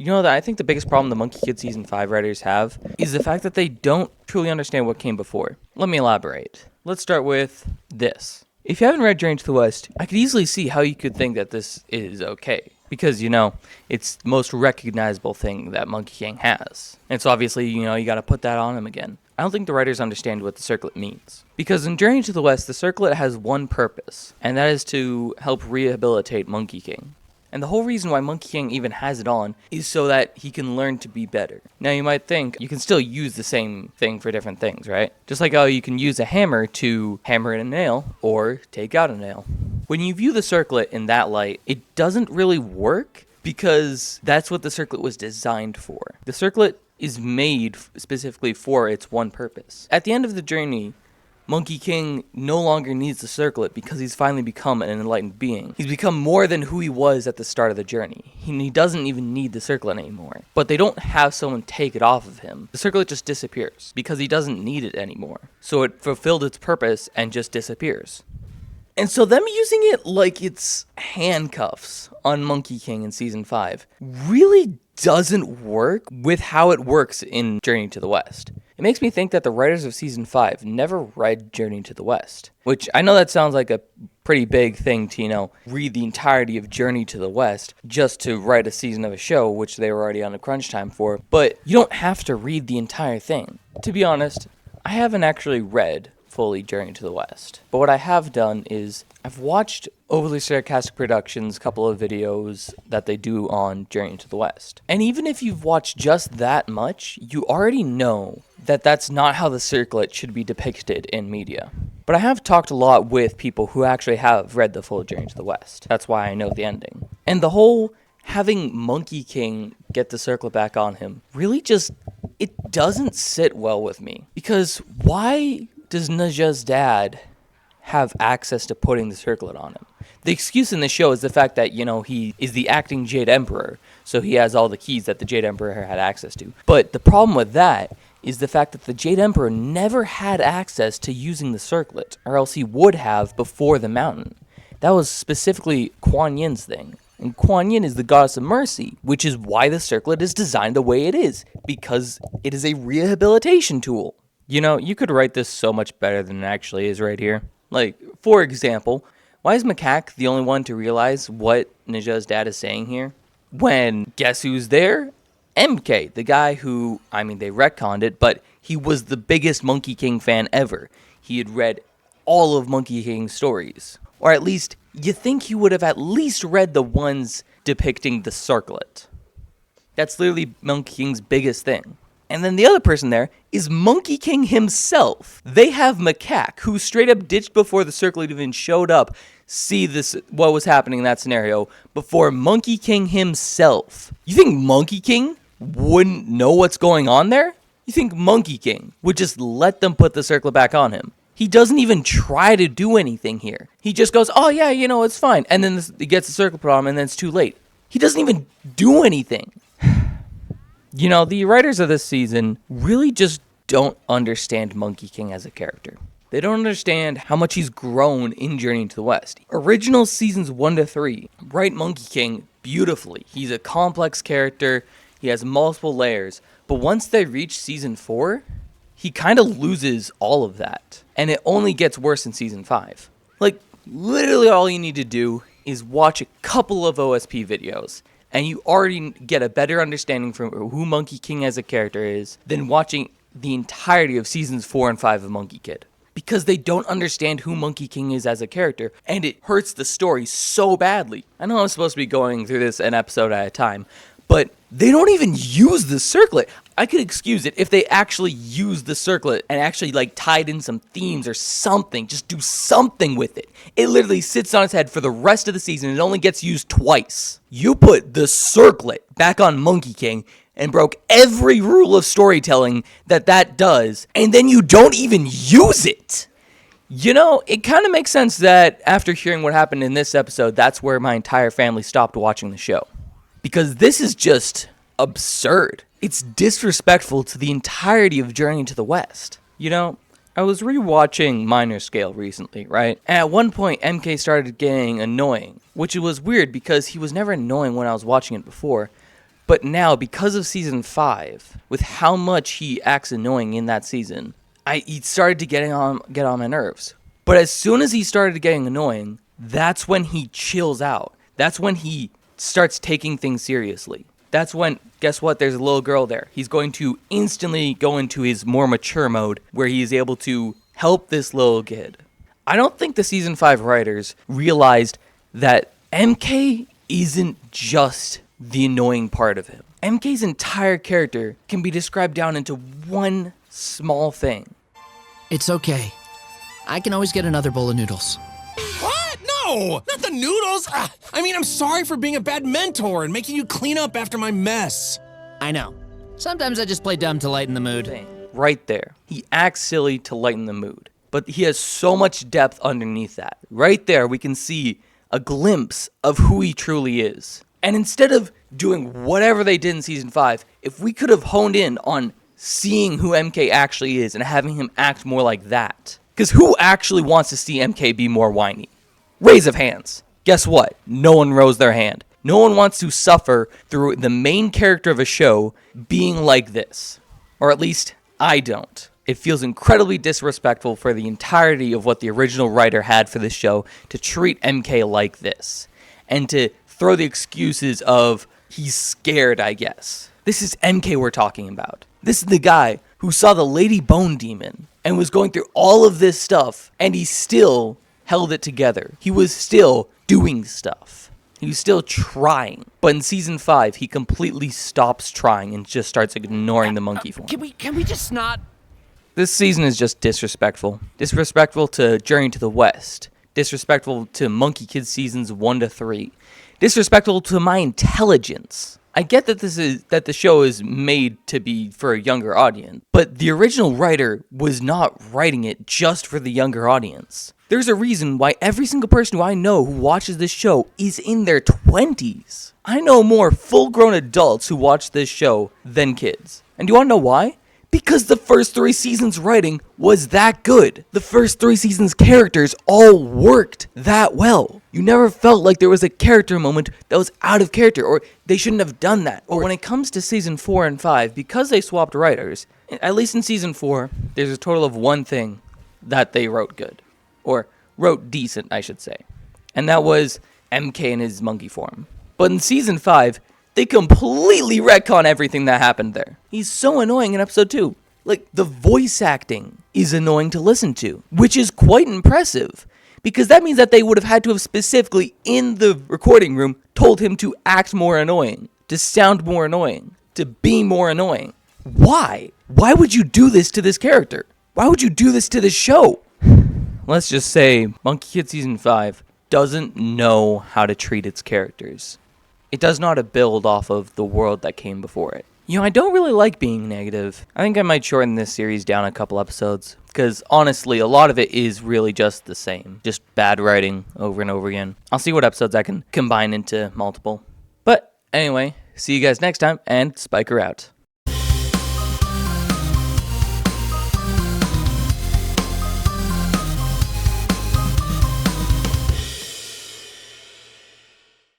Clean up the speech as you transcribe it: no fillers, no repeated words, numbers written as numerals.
You know that I think the biggest problem the Monkey Kid Season 5 writers have is the fact that they don't truly understand what came before. Let me elaborate. Let's start with this. If you haven't read Journey to the West, I could easily see how you could think that this is okay. Because, it's the most recognizable thing that Monkey King has. And so obviously, you gotta put that on him again. I don't think the writers understand what the circlet means. Because in Journey to the West, the circlet has one purpose, and that is to help rehabilitate Monkey King. And the whole reason why Monkey King even has it on is so that he can learn to be better. Now you might think you can still use the same thing for different things, right? Just like how you can use a hammer to hammer in a nail or take out a nail. When you view the circlet in that light, it doesn't really work because that's what the circlet was designed for. The circlet is made specifically for its one purpose. At the end of the journey, Monkey King no longer needs the circlet because he's finally become an enlightened being. He's become more than who he was at the start of the journey. He doesn't even need the circlet anymore. But they don't have someone take it off of him. The circlet just disappears because he doesn't need it anymore. So it fulfilled its purpose and just disappears. And so them using it like it's handcuffs on Monkey King in Season 5 really doesn't work with how it works in Journey to the West. It makes me think that the writers of Season 5 never read Journey to the West. Which, I know that sounds like a pretty big thing to, read the entirety of Journey to the West just to write a season of a show, which they were already on a crunch time for. But you don't have to read the entire thing. To be honest, I haven't actually read fully Journey to the West. But what I have done is I've watched Overly Sarcastic Productions' couple of videos that they do on Journey to the West. And even if you've watched just that much, you already know that that's not how the circlet should be depicted in media. But I have talked a lot with people who actually have read the full Journey to the West. That's why I know the ending. And the whole having Monkey King get the circlet back on him really it doesn't sit well with me. Because why does Naja's dad have access to putting the circlet on him? The excuse in the show is the fact that, he is the acting Jade Emperor, so he has all the keys that the Jade Emperor had access to. But the problem with that is the fact that the Jade Emperor never had access to using the circlet, or else he would have before the mountain. That was specifically Kuan Yin's thing. And Kuan Yin is the goddess of mercy, which is why the circlet is designed the way it is, because it is a rehabilitation tool. You could write this so much better than it actually is right here. Like, for example, why is Macaque the only one to realize what Naja's dad is saying here? When, guess who's there? MK, the guy who, they retconned it, but he was the biggest Monkey King fan ever. He had read all of Monkey King's stories. Or at least, you think he would have at least read the ones depicting the circlet. That's literally Monkey King's biggest thing. And then the other person there is Monkey King himself. They have Macaque, who straight up ditched before the circlet even showed up, see what was happening in that scenario, before Monkey King himself. You think Monkey King wouldn't know what's going on there? You think Monkey King would just let them put the circlet back on him? He doesn't even try to do anything here. He just goes, oh yeah, it's fine. And then he gets the circlet put on him, and then it's too late. He doesn't even do anything. The writers of this season really just don't understand Monkey King as a character. They don't understand how much he's grown in Journey to the West. Original seasons 1 to 3 write Monkey King beautifully. He's a complex character. He has multiple layers. But once they reach season 4, he kind of loses all of that. And it only gets worse in season 5. Like, literally all you need to do is watch a couple of OSP videos, and you already get a better understanding from who Monkey King as a character is than watching the entirety of seasons 4 and 5 of Monkey Kid. Because they don't understand who Monkey King is as a character, and it hurts the story so badly. I know I'm supposed to be going through this an episode at a time, but they don't even use the circlet. I could excuse it if they actually used the circlet and actually tied in some themes or something. Just do something with it. It literally sits on its head for the rest of the season. It only gets used twice. You put the circlet back on Monkey King and broke every rule of storytelling that does, and then you don't even use it. It kind of makes sense that after hearing what happened in this episode, that's where my entire family stopped watching the show. Because this is just absurd. It's disrespectful to the entirety of Journey to the West. I was rewatching Minor Scale recently, right? And at one point, MK started getting annoying, which was weird because he was never annoying when I was watching it before. But now, because of season 5, with how much he acts annoying in that season, he started to get on my nerves. But as soon as he started getting annoying, that's when he chills out. That's when he starts taking things seriously. That's when, guess what, there's a little girl there. He's going to instantly go into his more mature mode where he is able to help this little kid. I don't think the season 5 writers realized that MK isn't just the annoying part of him. MK's entire character can be described down into one small thing. It's okay. I can always get another bowl of noodles. What? No, not the noodles. I'm sorry for being a bad mentor and making you clean up after my mess. I know. Sometimes I just play dumb to lighten the mood. Right there. He acts silly to lighten the mood. But he has so much depth underneath that. Right there, we can see a glimpse of who he truly is. And instead of doing whatever they did in season 5, if we could have honed in on seeing who MK actually is and having him act more like that. Because who actually wants to see MK be more whiny? Raise of hands. Guess what? No one rose their hand. No one wants to suffer through the main character of a show being like this. Or at least, I don't. It feels incredibly disrespectful for the entirety of what the original writer had for this show to treat MK like this. And to throw the excuses of, he's scared, I guess. This is MK we're talking about. This is the guy who saw the Lady Bone Demon and was going through all of this stuff, and he still held it together. He was still doing stuff. He was still trying. But in season 5, he completely stops trying and just starts ignoring the monkey form. Can we just not? This season is just disrespectful. Disrespectful to Journey to the West. Disrespectful to Monkey Kid seasons 1 to 3. Disrespectful to my intelligence. I get that the show is made to be for a younger audience, but the original writer was not writing it just for the younger audience. There's a reason why every single person who I know who watches this show is in their 20s. I know more full-grown adults who watch this show than kids. And do you want to know why? Because the first 3 seasons' writing was that good. The first 3 seasons' characters all worked that well. You never felt like there was a character moment that was out of character, or they shouldn't have done that. Or when it comes to season 4 and 5, because they swapped writers, at least in season 4, there's a total of one thing that they wrote good. Or wrote decent, I should say. And that was MK in his monkey form. But in season 5, they completely retcon everything that happened there. He's so annoying in episode 2. Like, the voice acting is annoying to listen to, which is quite impressive. Because that means that they would have had to have specifically, in the recording room, told him to act more annoying, to sound more annoying, to be more annoying. Why? Why would you do this to this character? Why would you do this to this show? Let's just say Monkey Kid Season 5 doesn't know how to treat its characters. It does not build off of the world that came before it. You know, I don't really like being negative. I think I might shorten this series down a couple episodes, because honestly, a lot of it is really just the same. Just bad writing over and over again. I'll see what episodes I can combine into multiple. But anyway, see you guys next time, and Spiker out.